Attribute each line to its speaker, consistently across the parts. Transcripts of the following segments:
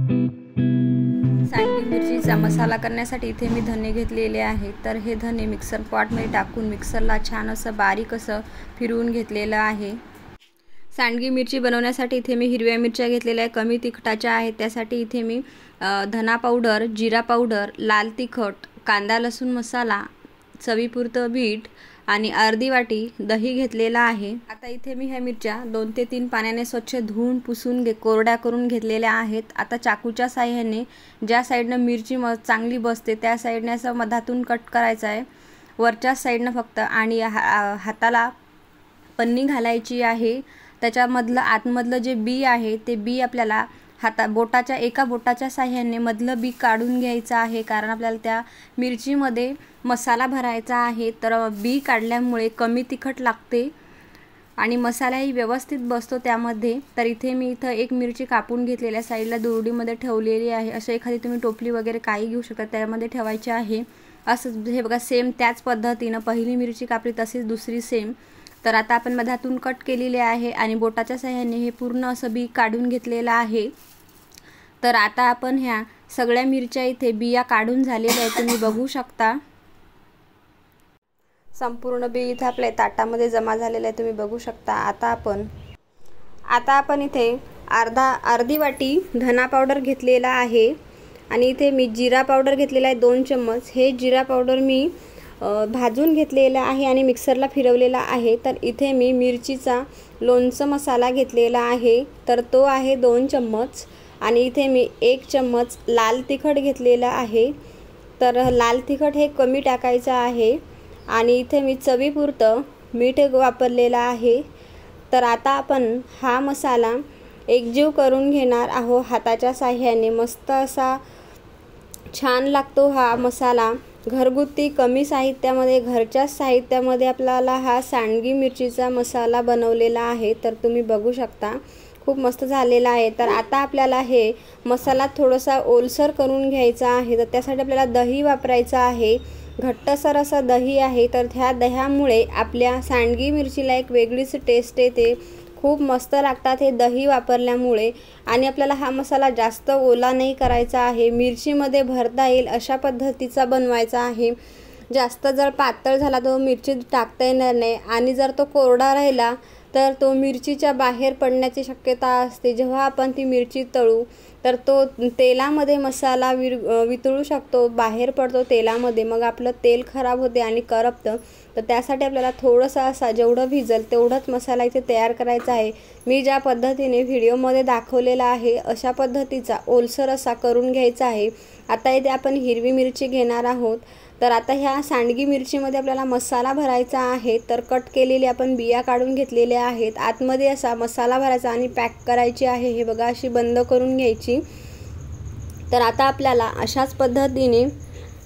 Speaker 1: सांडगी मिरचीचा मसाला करण्यासाठी इथे मी धने घेतलेले आहे। तर हे धने मिक्सर पॉटमध्ये टाकून मिक्सरला छान असं बारीक असं फिरवून घेतलेलं आहे। सांडगी मिरची बनवण्यासाठी इथे मी हिरव्या मिरच्या घेतलेल्या आहे, कमी तिखटाच्या आहेत। त्यासाठी इथे मी धना पावडर, जिरा पावडर, लाल तिखट, कांदा लसूण मसाला, चवीपुरतं मीठ आणि अर्धी वाटी दही घेतलेला आहे। आता इथे मी ह्या मिरच्या 2 ते 3 पाण्याने स्वच्छ धुवून पुसून कोरड्या करून घेतलेल्या आहेत। आता चाकूच्या साहाय्याने ज्या साईडनं मिरची चांगली बसते त्या साईडने असं मधातून कट करायचं आहे, वरच्या साईडनं फक्त। आणि हाताला पन्नी घालायची आहे। त्याच्यामधलं आतमधलं जे बी आहे ते बी आपल्याला बोटाच्या एका बोटाच्या साहाय्याने मधलं बी काढून घ्यायचं आहे, कारण आपल्याला त्या मिरचीमध्ये मसाला भरायचा आहे। तर बी काढल्यामुळे कमी तिखट लागते आणि मसालाही व्यवस्थित बसतो त्यामध्ये। तर इथे मी एक मिरची कापून घेतलेल्या साईडला दुरडीमध्ये ठेवलेली आहे। अशा एखादी तुम्ही टोपली वगैरे काही घेऊ शकता, त्यामध्ये ठेवायची आहे। असं हे बघा, सेम त्याच पद्धतीनं पहिली मिरची कापली तशीच दुसरी सेम। तर आता आपण मधातून कट केलेले आहे आणि बोटाच्या साहाय्याने हे पूर्ण असं बी काढून घेतलेलं आहे। तर आता आपण ह्या सगळ्या मिरच्या इथे बिया काढून झालेल्या आहेत, तुम्ही बघू शकता। संपूर्ण बी इथे आपल्या ताटामध्ये जमा झालेलं आहे, तुम्ही बघू शकता। आता आपण इथे अर्धी वाटी धना पावडर घेतलेला आहे आणि इथे मी जिरा पावडर घेतलेला आहे 2 चम्मच। हे जिरा पावडर मी भाजून घेतलेला आहे आणि मिक्सरला फिरवलेला आहे। तर इथे मी मिरचीचा लोणचं मसाला घेतलेला आहे, तर तो आहे 2 चम्मच। आणि इथे मी 1 चम्मच लाल तिखट घेतलेला आहे, तर लाल तिखट हे कमी टाकायचं आहे। आणि इथे मी चवीपुरतं मीठ वापरलेलं आहे। तर आता आपण हा मसाला एकजीव करून घेणार आहोत हाताच्या साहाय्याने। मस्त असा छान लागतो हा मसाला, घरगुती कमी साहित्यामध्ये, घरच्याच साहित्यामध्ये आपल्याला हा सांडगी मिरचीचा मसाला बनवलेला आहे। तर तुम्ही बघू शकता, खूप मस्त झालेला आहे। तर आता आपल्याला हे मसाला थोडासा ओलसर करून घ्यायचा आहे। तर त्यासाठी आपल्याला दही वापरायचं आहे, घट्टसर असं दही आहे। तर ह्या दह्यामुळे आपल्या सांडगी मिरचीला एक वेगळीच टेस्ट येते, खूप मस्त लागतात हे दही वापरल्यामुळे। आणि आपल्याला हा मसाला जास्त ओला नाही करायचा आहे, मिरचीमध्ये भरता येईल अशा पद्धतीचा बनवायचा आहे। जास्त जर पातळ झाला तो मिरची टाकता येणार नाही आणि जर तो कोरडा राहिला तर तो मिरचीच्या बाहेर पडण्याची शक्यता असते। जेव्हा आपण ती मिरची तळू तर तो तेलामध्ये मसाला वितळू शकतो, बाहेर पडतो तेलामध्ये, मग आपलं तेल खराब होते आणि करपतं। तर त्यासाठी आपल्याला थोडंसं असा जेवढं भिजल तेवढंच मसाला इथे तयार करायचा आहे। मी ज्या पद्धतीने व्हिडिओमध्ये दाखवलेला आहे अशा पद्धतीचा ओलसर असा करून घ्यायचा आहे। आता इथे आपण हिरवी मिरची घेणार आहोत। तर आता ह्या सांडगी मिरचीमध्ये आपल्याला मसाला भरायचा आहे। तर कट केलेले आपण बिया काढून घेतलेल्या आहेत, आतमध्ये असा मसाला भरायचा आणि पॅक करायची आहे। हे बघा, अशी बंद करून घ्यायची। तर आता आपल्याला अशाच पद्धतीने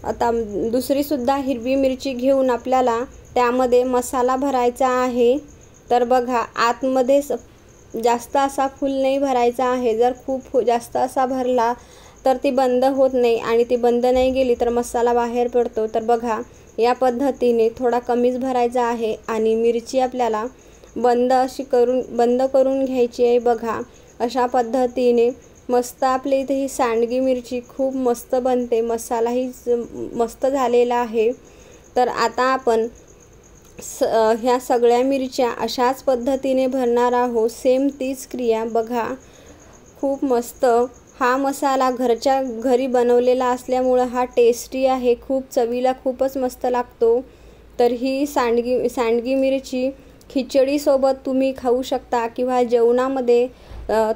Speaker 1: आता दुसरीसुद्धा हिरवी मिरची घेऊन आपल्याला त्यामध्ये मसाला भरायचा आहे। तर बघा, आतमध्ये जास्त असा फुल नाही भरायचा आहे, जर खूप जास्त असा भरला तर ती बंद होत नाही आणि ती बंद नाही गेली तर मसाला बाहेर पडतो। तर बघा, या पद्धतीने थोडा कमीच भरायचा आहे आणि मिरची आपल्याला बंद करून घ्यायची आहे। बघा, अशा पद्धतीने मस्त आपल्या इथे ही सांडगी मिरची खूप मस्त बनते, मसालाही मस्त झालेला आहे। तर आता आपण ह्या सगळ्या मिरच्या अशाच पद्धतीने भरणार आहोत, सेम तीच क्रिया। बघा, खूप मस्त हा मसाला घरच्या घरी बनवलेला असल्यामुळं हा टेस्टी आहे, खूप चवीला खूपच मस्त लागतो। तर ही सांडगी मिरची खिचडीसोबत तुम्ही खाऊ शकता किंवा जेवणामध्ये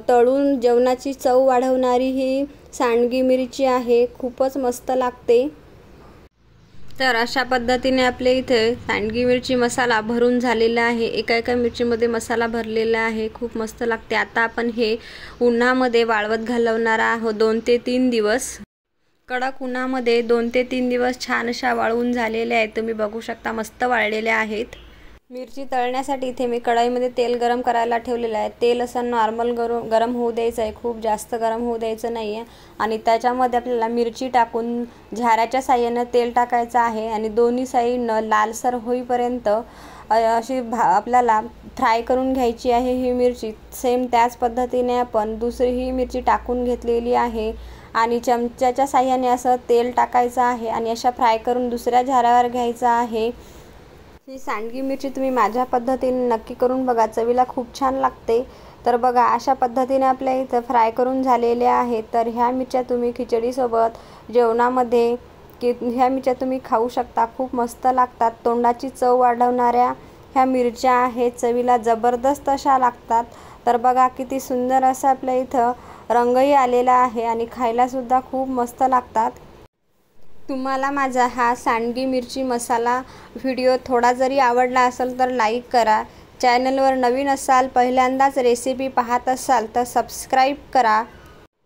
Speaker 1: तळून जेवणाची चव वाढवणारी ही सांडगी मिरची आहे, खूपच मस्त लागते। तर अशा पद्धतीने आपल्या इथे सांडगी मिरची मसाला भरून झालेला आहे। एका मिरचीमध्ये मसाला भरलेला आहे, खूप मस्त लागते। आता आपण हे उन्हामध्ये वाळवत घालवणार आहोत 2 ते 3 दिवस। कडक उन्हामध्ये 2 ते 3 दिवस छान अशा वाळवून झालेल्या आहेत, तुम्ही बघू शकता, मस्त वाळलेल्या आहेत। मिरची तळण्यासाठी इथे मी कढईमध्ये तेल गरम करायला ठेवलेलं आहे। तेल असं नॉर्मल गरम होऊ द्यायचं आहे, खूप जास्त गरम होऊ द्यायचं नाही आहे। आणि त्याच्यामध्ये आपल्याला मिरची टाकून झाऱ्याच्या साहाय्यानं तेल टाकायचं आहे आणि दोन्ही साईडनं लालसर होईपर्यंत अशी आपल्याला फ्राय करून घ्यायची आहे ही मिरची. सेम त्याच पद्धतीने आपण दुसरी ही मिरची टाकून घेतलेली आहे आणि चमच्याच्या साह्याने असं तेल टाकायचं आहे आणि अशा फ्राय करून दुसऱ्या झाऱ्यावर घ्यायचं आहे. ही सांडगी मिरची तुम्ही माझ्या पद्धतीने नक्की करून बघा, चवीला खूप छान लागते. तर बघा अशा पद्धतीने आपल्या इथं फ्राय करून झालेल्या आहेत. तर ह्या मिरच्या तुम्ही खिचडीसोबत, जेवणामध्ये ह्या मिरच्या तुम्ही खाऊ शकता. खूप मस्त लागतात. तोंडाची चव वाढवणाऱ्या ह्या मिरच्या आहेत. चवीला जबरदस्त अशा लागतात. तर बघा किती सुंदर असं आपल्या इथं रंगही आलेला आहे आणि खायलासुद्धा खूप मस्त लागतात. तुम्हाला माझा हा सांडगी मिरची मसाला व्हिडिओ थोडा जरी आवडला असेल तर लाईक करा. चॅनलवर नवीन असाल, पहिल्यांदाच रेसिपी पाहत असाल तर सबस्क्राईब करा.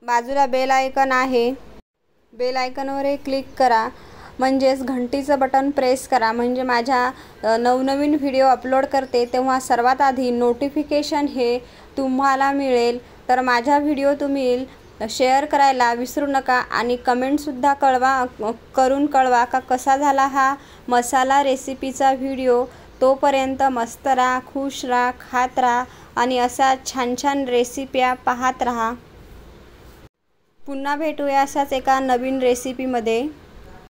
Speaker 1: बाजूला बेल आयकॉन आहे, बेल आयकॉनवरही क्लिक करा. म्हणजेच घंटीचं बटन प्रेस करा, म्हणजे माझ्या नवनवीन व्हिडिओ अपलोड करते तेव्हा सर्वात आधी नोटिफिकेशन हे तुम्हाला मिळेल. तर माझा व्हिडिओ तुम्ही शेअर करायला विसरू नका आणि कमेंटसुद्धा करून कळवा का कसा झाला हा मसाला रेसिपीचा व्हिडिओ. तोपर्यंत मस्त राहा, खुश राहा, खात राहा आणि अशा छान छान रेसिप्या पाहत राहा. पुन्हा भेटूया अशाच एका नवीन रेसिपीमध्ये.